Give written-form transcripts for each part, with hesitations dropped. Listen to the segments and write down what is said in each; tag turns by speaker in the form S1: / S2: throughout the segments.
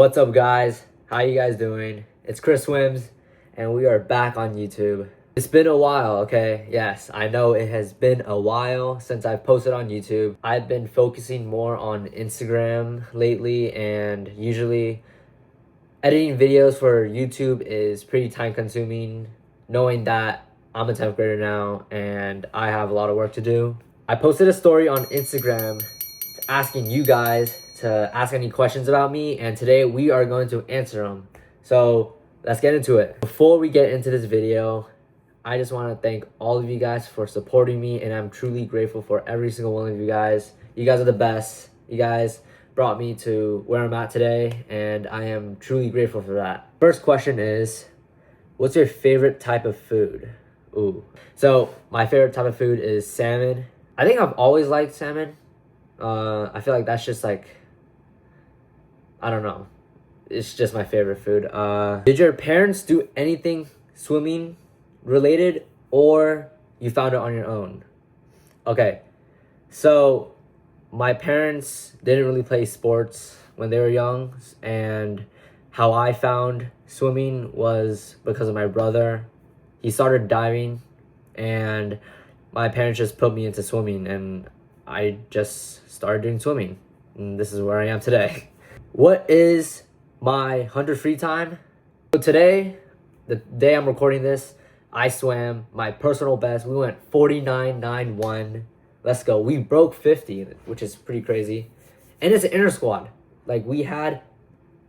S1: What's up, guys? How you guys doing? It's Chris Swims, and we are back on YouTube. It's been a while, okay? Yes, I know it has been a while since I've posted on YouTube. I've been focusing more on Instagram lately, and usually editing videos for YouTube is pretty time consuming, knowing that I'm a 10th grader now and I have a lot of work to do. I posted a story on Instagram asking you guys to ask any questions about me, and today we are going to answer them. So let's get into it. Before we get into this video, I just want to thank all of you guys for supporting me, and I'm truly grateful for every single one of you guys. You guys are the best. You guys brought me to where I'm at today, and I am truly grateful for that. First question is, what's your favorite type of food? Ooh. So my favorite type of food is salmon. I think I've always liked salmon. I feel like that's just like, I don't know. It's just my favorite food. Did your parents do anything swimming related, or you found it on your own? Okay, so my parents didn't really play sports when they were young, and how I found swimming was because of my brother. He started diving, and my parents just put me into swimming, and I just started doing swimming, and this is where I am today. What is my 100 free time? So today, the day I'm recording this, I swam my personal best. We went 49.91. Let's go. We broke 50, which is pretty crazy. And it's an inter squad. Like, we had,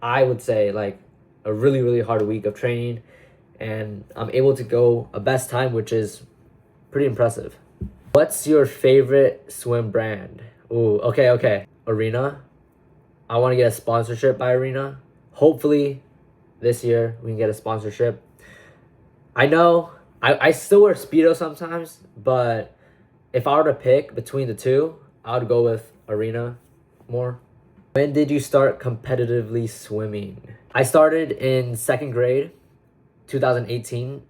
S1: I would say, like, a really, really hard week of training, and I'm able to go a best time, which is pretty impressive. What's your favorite swim brand? Ooh, okay. Arena. I want to get a sponsorship by Arena. Hopefully this year we can get a sponsorship. I know I still wear Speedo sometimes, but if I were to pick between the two, I would go with Arena more. When did you start competitively swimming? I started in second grade, 2018.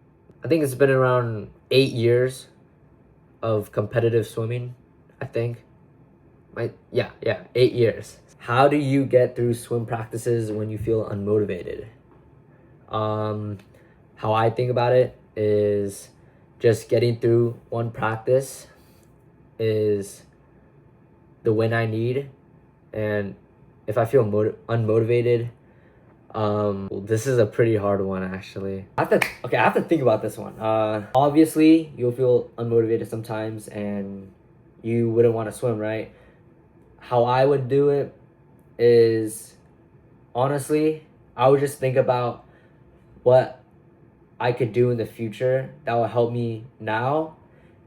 S1: I think it's been around 8 years of competitive swimming, I think. 8 years. How do you get through swim practices when you feel unmotivated? How I think about it is just getting through one practice is the win I need. And if I feel unmotivated, this is a pretty hard one, actually. I have to think about this one. Obviously you'll feel unmotivated sometimes and you wouldn't want to swim, right? How I would do it is, honestly, I would just think about what I could do in the future that will help me now,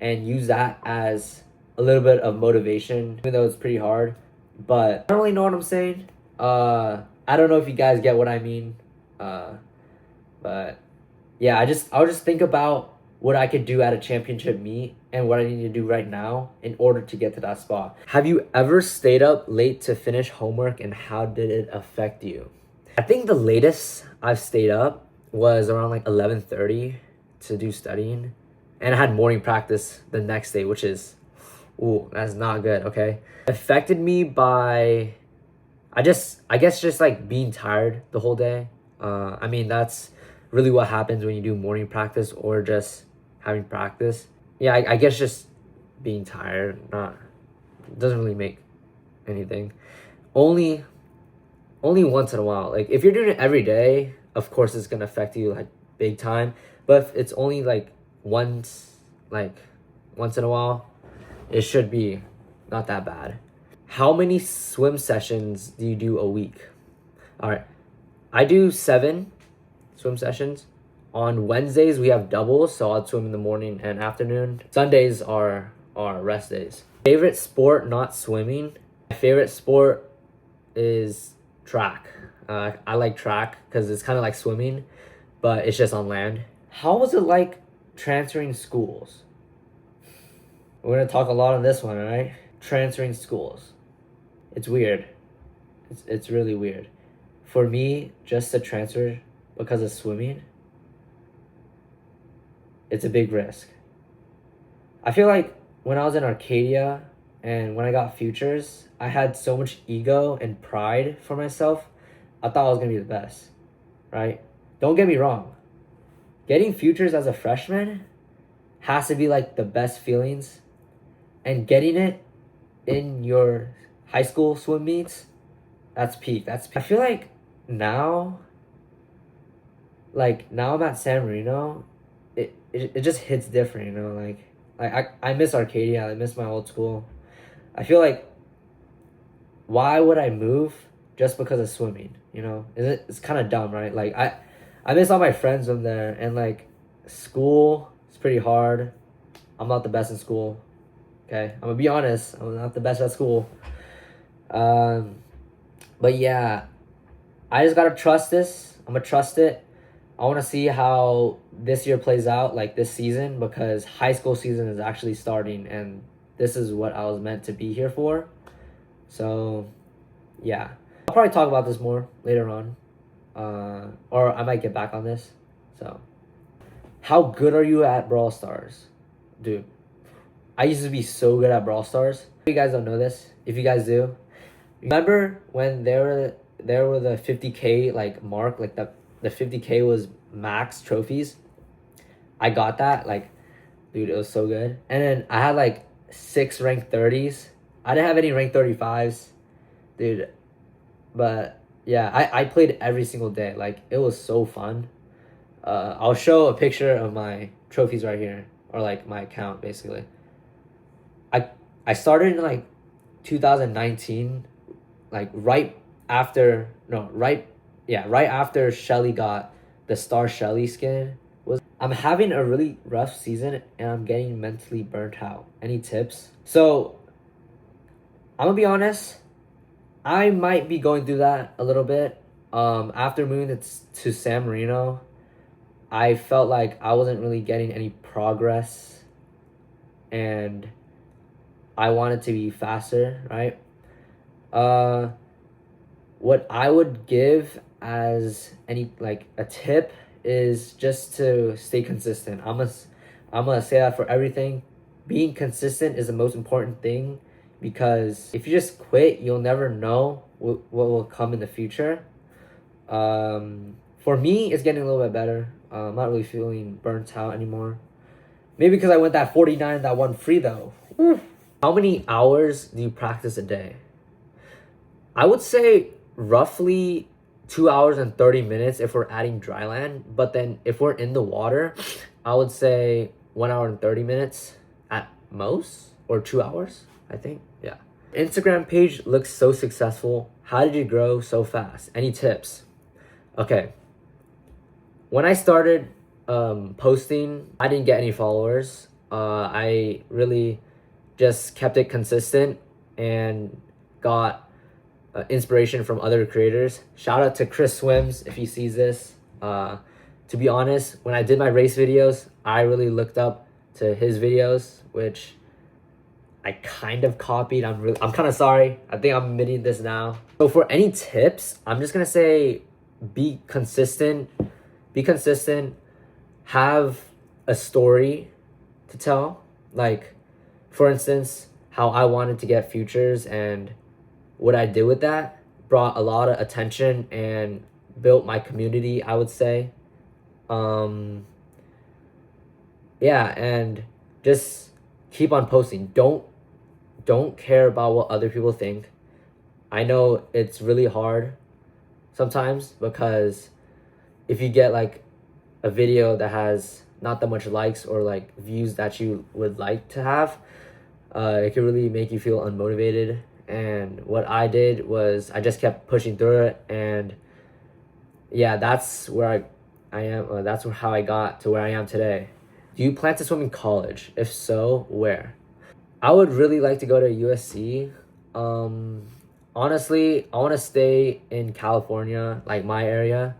S1: and use that as a little bit of motivation, even though it's pretty hard. But I don't really know what I'm saying. I don't know if you guys get what I mean. But yeah, I would just think about what I could do at a championship meet and what I need to do right now in order to get to that spot. Have you ever stayed up late to finish homework, and how did it affect you? I think the latest I've stayed up was around like 11:30 to do studying, and I had morning practice the next day, which is, ooh, that's not good, okay? Affected me by, I guess just like being tired the whole day. I mean, that's really what happens when you do morning practice or just having practice. Yeah, I guess just being tired, doesn't really make anything. Only once in a while. Like, if you're doing it every day, of course it's gonna affect you like big time. But if it's only like once in a while, it should be not that bad. How many swim sessions do you do a week? All right, I do 7 swim sessions. On Wednesdays we have doubles, so I'll swim in the morning and afternoon. Sundays are rest days. Favorite sport not swimming? My favorite sport is track. I like track because it's kind of like swimming, but it's just on land. How was it like transferring schools? We're gonna talk a lot on this one, right? Transferring schools. It's weird. It's really weird. For me, just to transfer because of swimming, it's a big risk. I feel like when I was in Arcadia and when I got futures, I had so much ego and pride for myself. I thought I was gonna be the best, right? Don't get me wrong. Getting futures as a freshman has to be like the best feelings, and getting it in your high school swim meets, that's peak. That's peak. I feel now I'm at San Marino, it just hits different, you know, like I miss Arcadia, I miss my old school. I feel like why would I move just because of swimming, you know? It's kind of dumb, right? Like I miss all my friends from there, and like school is pretty hard. I'm not the best in school. Okay? I'm gonna be honest, I'm not the best at school. But yeah, I just gotta trust this. I'm gonna trust it. I want to see how this year plays out, like this season, because high school season is actually starting, and this is what I was meant to be here for. So, yeah. I'll probably talk about this more later on. Or I might get back on this. So, how good are you at Brawl Stars? Dude, I used to be so good at Brawl Stars. If you guys don't know this, if you guys do, remember when there were the 50K like mark, like the 50K was max trophies. I got that, like, dude, it was so good. And then I had like 6 rank 30s. I didn't have any rank 35s, dude. But yeah, I played every single day. Like, it was so fun. I'll show a picture of my trophies right here, or like my account basically. I started in like 2019, like right after right after Shelly got the Star Shelly skin. I'm having a really rough season, and I'm getting mentally burnt out. Any tips? So I'm gonna be honest, I might be going through that a little bit. After moving to San Marino, I felt like I wasn't really getting any progress, and I wanted to be faster, right? What I would give as any like a tip is just to stay consistent. I'm gonna say that for everything. Being consistent is the most important thing, because if you just quit, you'll never know what will come in the future. For me, it's getting a little bit better. I'm not really feeling burnt out anymore. Maybe because I went that 49, that one free though. Oof. How many hours do you practice a day? I would say roughly 2 hours and 30 minutes if we're adding dry land. But then if we're in the water, I would say 1 hour and 30 minutes at most, or 2 hours, I think. Yeah. Instagram page looks so successful. How did you grow so fast? Any tips? Okay. When I started posting, I didn't get any followers. I really just kept it consistent and got inspiration from other creators. Shout out to Chris Swims if he sees this. To be honest, when I did my race videos, I really looked up to his videos, which I kind of copied. I'm kind of sorry. I think I'm admitting this now. So for any tips, I'm just gonna say be consistent. Be consistent. Have a story to tell. Like, for instance, how I wanted to get futures and what I did with that brought a lot of attention and built my community, I would say. Yeah, and just keep on posting. Don't care about what other people think. I know it's really hard sometimes, because if you get like a video that has not that much likes or like views that you would like to have, it can really make you feel unmotivated. And what I did was I just kept pushing through it, and yeah, that's where I am. That's how I got to where I am today. Do you plan to swim in college? If so, where? I would really like to go to USC. Honestly, I want to stay in California, like my area,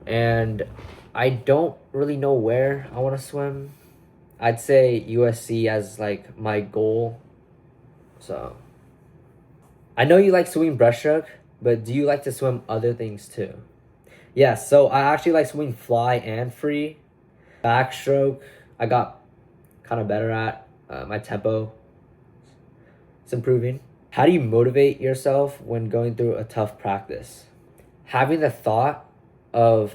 S1: and I don't really know where I want to swim. I'd say USC as like my goal. So I know you like swimming breaststroke, but do you like to swim other things too? Yeah, so I actually like swimming fly and free. Backstroke, I got kind of better at. My tempo, it's improving. How do you motivate yourself when going through a tough practice? having the thought of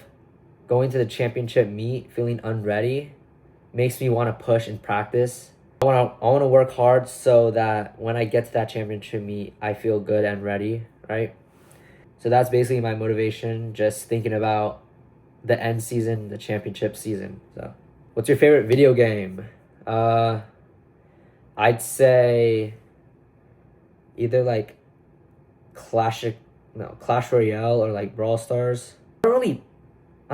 S1: going to the championship meet feeling unready makes me want to push and practice. I want to work hard so that when I get to that championship meet, I feel good and ready, right? So that's basically my motivation, just thinking about the end season, the championship season. So, what's your favorite video game? I'd say either like Clash Royale or like Brawl Stars. I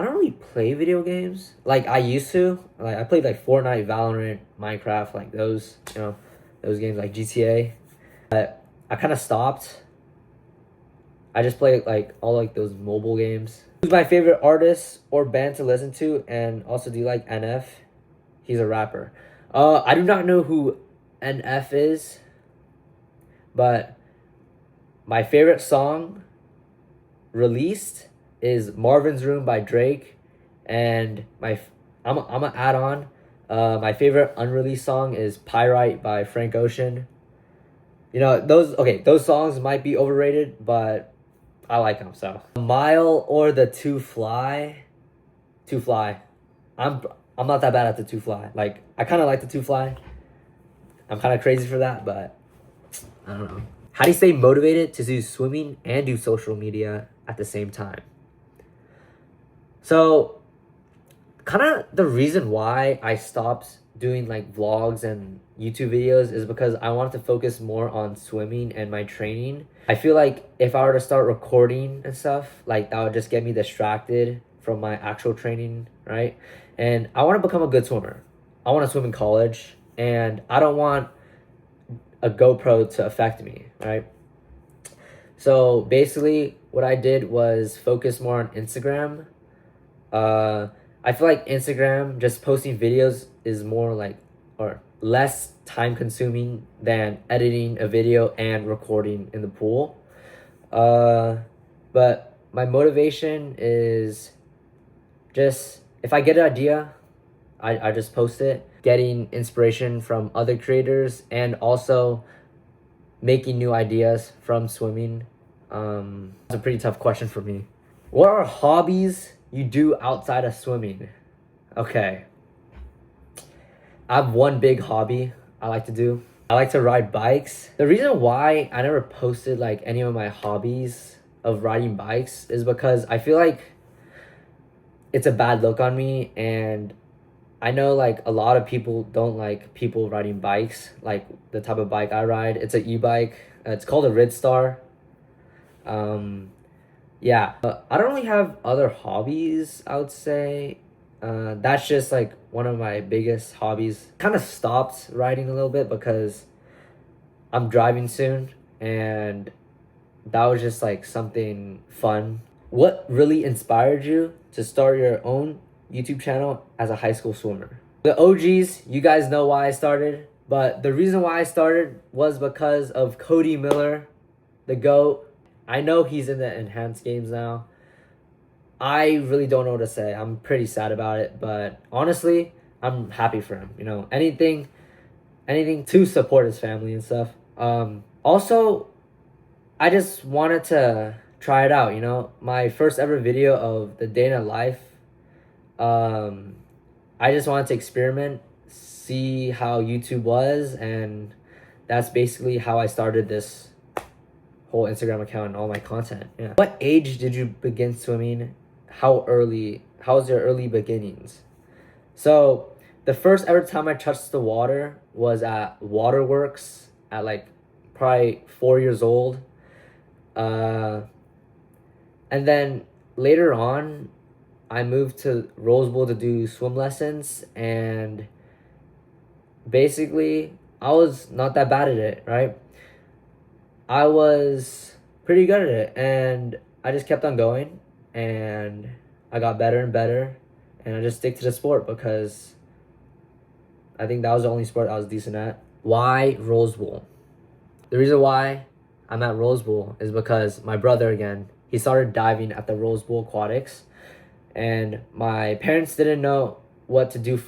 S1: don't really play video games like I used to. Like I played like Fortnite, Valorant, Minecraft, like those, those games like GTA. But I kind of stopped. I just play like all like those mobile games. Who's my favorite artist or band to listen to? And also, do you like NF? He's a rapper. I do not know who NF is, but my favorite song released is Marvin's Room by Drake, and I'm gonna add on. My favorite unreleased song is Pyrite by Frank Ocean. Those songs might be overrated, but I like them. So, Mile or the Two Fly? Two Fly. I'm not that bad at the Two Fly. Like I kind of like the Two Fly. I'm kind of crazy for that, but I don't know. How do you stay motivated to do swimming and do social media at the same time? So, kind of the reason why I stopped doing like vlogs and YouTube videos is because I wanted to focus more on swimming and my training. I feel like if I were to start recording and stuff, like that would just get me distracted from my actual training, right? And I want to become a good swimmer. I want to swim in college, and I don't want a GoPro to affect me, right? So basically what I did was focus more on Instagram. I feel like Instagram, just posting videos is more like, or less time consuming than editing a video and recording in the pool. But my motivation is just, if I get an idea, I just post it. Getting inspiration from other creators and also making new ideas from swimming. It's a pretty tough question for me. What are hobbies you do outside of swimming? Okay. I have one big hobby I like to do. I like to ride bikes. The reason why I never posted like any of my hobbies of riding bikes is because I feel like it's a bad look on me, and I know like a lot of people don't like people riding bikes, like the type of bike I ride. It's an e-bike. It's called a Ridstar. Yeah. I don't really have other hobbies, I would say. That's just like one of my biggest hobbies. Kind of stopped riding a little bit because I'm driving soon, and that was just like something fun. What really inspired you to start your own YouTube channel as a high school swimmer? The OGs, you guys know why I started, but the reason why I started was because of Cody Miller, the GOAT. I know he's in the enhanced games now. I really don't know what to say. I'm pretty sad about it, but honestly, I'm happy for him. Anything to support his family and stuff. Also, I just wanted to try it out. My first ever video of the day in a life. I just wanted to experiment, see how YouTube was, and that's basically how I started this whole Instagram account and all my content. Yeah. What age did you begin swimming? How was your early beginnings? So the first ever time I touched the water was at Waterworks at like probably 4 years old. And then later on, I moved to Rose Bowl to do swim lessons, and basically I was not that bad at it, right? I was pretty good at it, and I just kept on going, and I got better and better, and I just stick to the sport because I think that was the only sport I was decent at. Why Rose Bowl? The reason why I'm at Rose Bowl is because my brother, again, he started diving at the Rose Bowl Aquatics, and my parents didn't know what to do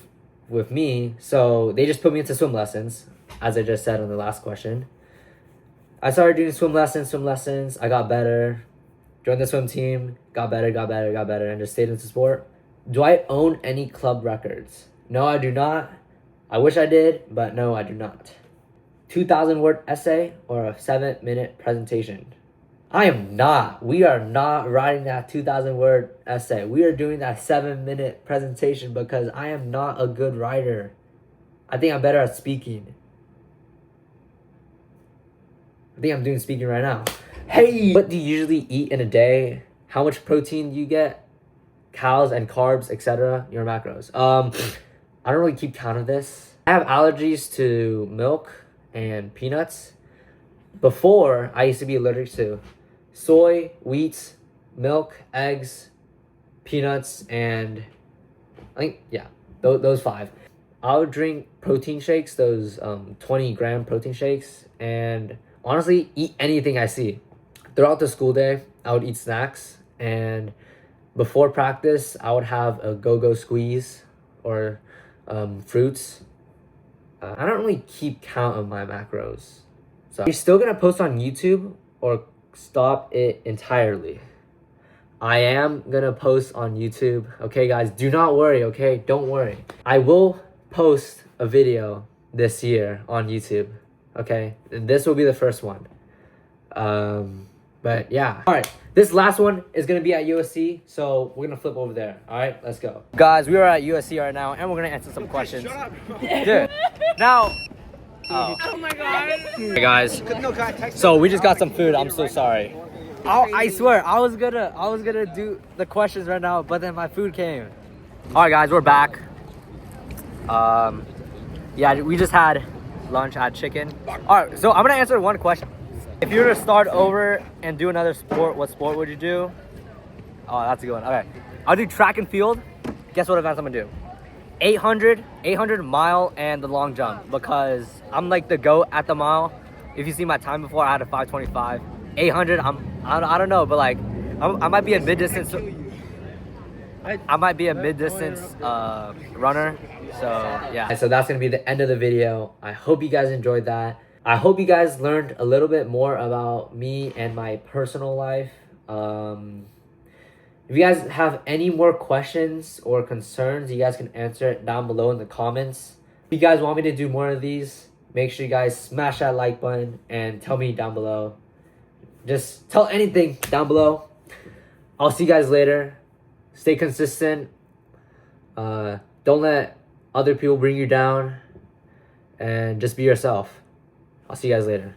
S1: with me, so they just put me into swim lessons, as I just said on the last question. I started doing swim lessons. I got better. joined the swim team, got better, and just stayed into sport. Do I own any club records? No, I do not. I wish I did, but no, I do not. 2,000-word essay or a 7-minute presentation? I am not. We are not writing that 2,000-word essay. We are doing that 7-minute presentation because I am not a good writer. I think I'm better at speaking. I think I'm doing speaking right now. Hey, what do you usually eat in a day? How much protein do you get? Calories and carbs, etc. Your macros. I don't really keep count of this. I have allergies to milk and peanuts. Before, I used to be allergic to soy, wheat, milk, eggs, peanuts, and I think, yeah, those 5. I would drink protein shakes, those 20-gram protein shakes, and honestly, eat anything I see. Throughout the school day, I would eat snacks, and before practice, I would have a go-go squeeze or fruits. I don't really keep count of my macros. So, are you still gonna post on YouTube or stop it entirely? I am gonna post on YouTube. Okay, guys, do not worry, okay? Don't worry. I will post a video this year on YouTube, okay? And this will be the first one. But yeah. All right, this last one is gonna be at USC, so we're gonna flip over there. All right, let's go. Guys, we are at USC right now, and we're gonna answer some questions. Shut up. Dude, now... Oh my god. Hey guys, so we just got some food. I'm so sorry. I swear I was gonna do the questions right now, but then my food came. All right guys, we're back. Yeah, we just had lunch at chicken. All right, so I'm gonna answer one question. If you were to start over and do another sport, what sport would you do? Oh, that's a good one. Okay, I'll do track and field. Guess what events I'm gonna do? 800 mile and the long jump, because I'm like the GOAT at the mile. If you see my time before, I had a 5:25. 800, I don't know, but like I might be a mid distance. I might be a mid distance runner. So yeah. So that's gonna be the end of the video. I hope you guys enjoyed that. I hope you guys learned a little bit more about me and my personal life. If you guys have any more questions or concerns, you guys can answer it down below in the comments. If you guys want me to do more of these, make sure you guys smash that like button and tell me down below. Just tell anything down below. I'll see you guys later. Stay consistent. Don't let other people bring you down. And just be yourself. I'll see you guys later.